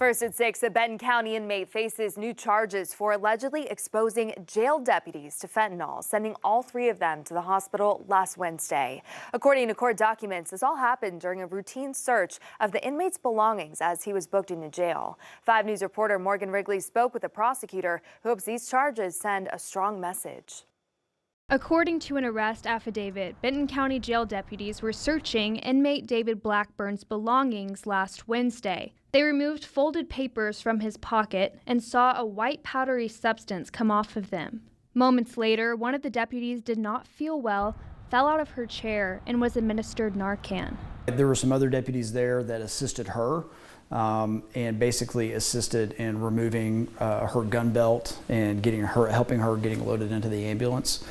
First at 6, a Benton County inmate faces new charges for allegedly exposing jail deputies to fentanyl, sending all three of them to the hospital last Wednesday. According to court documents, this all happened during a routine search of the inmate's belongings as he was booked into jail. 5 News reporter Morgan Wrigley spoke with a prosecutor who hopes these charges send a strong message. According to an arrest affidavit, Benton County jail deputies were searching inmate David Blackburn's belongings last Wednesday. They removed folded papers from his pocket and saw a white powdery substance come off of them. Moments later, one of the deputies did not feel well, fell out of her chair, and was administered Narcan. There were some other deputies there that assisted her and basically assisted in removing her gun belt and helping her getting loaded into the ambulance.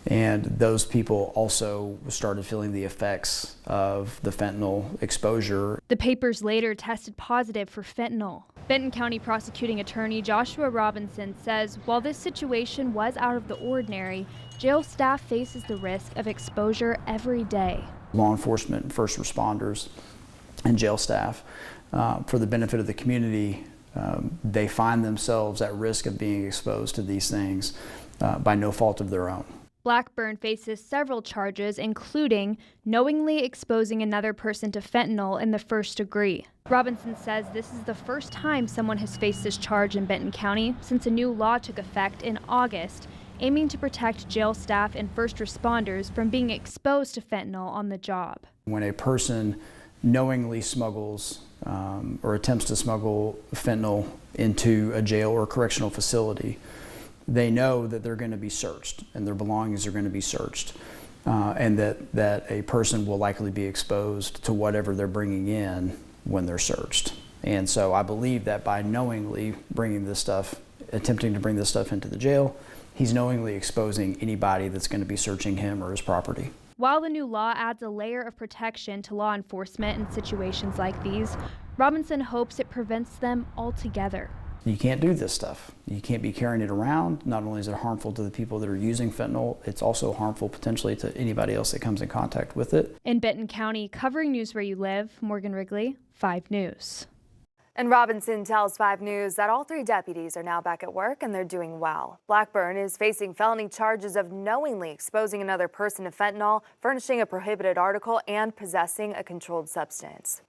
And those people also started feeling the effects of the fentanyl exposure. The papers later tested positive for fentanyl. Benton County prosecuting attorney Joshua Robinson says while this situation was out of the ordinary, jail staff faces the risk of exposure every day. Law enforcement, first responders, and jail staff, for the benefit of the community, they find themselves at risk of being exposed to these things by no fault of their own. Blackburn faces several charges, including knowingly exposing another person to fentanyl in the first degree. Robinson says this is the first time someone has faced this charge in Benton County since a new law took effect in August, aiming to protect jail staff and first responders from being exposed to fentanyl on the job. When a person knowingly smuggles or attempts to smuggle fentanyl into a jail or correctional facility, they know that they're going to be searched and their belongings are going to be searched, and that a person will likely be exposed to whatever they're bringing in when they're searched. And so I believe that by knowingly attempting to bring this stuff into the jail, he's knowingly exposing anybody that's going to be searching him or his property. While the new law adds a layer of protection to law enforcement in situations like these, Robinson hopes it prevents them altogether. You can't do this stuff. You can't be carrying it around. Not only is it harmful to the people that are using fentanyl, it's also harmful potentially to anybody else that comes in contact with it. In Benton County, covering news where you live, Morgan Wrigley, 5 News. And Robinson tells 5 News that all 3 deputies are now back at work and they're doing well. Blackburn is facing felony charges of knowingly exposing another person to fentanyl, furnishing a prohibited article, and possessing a controlled substance.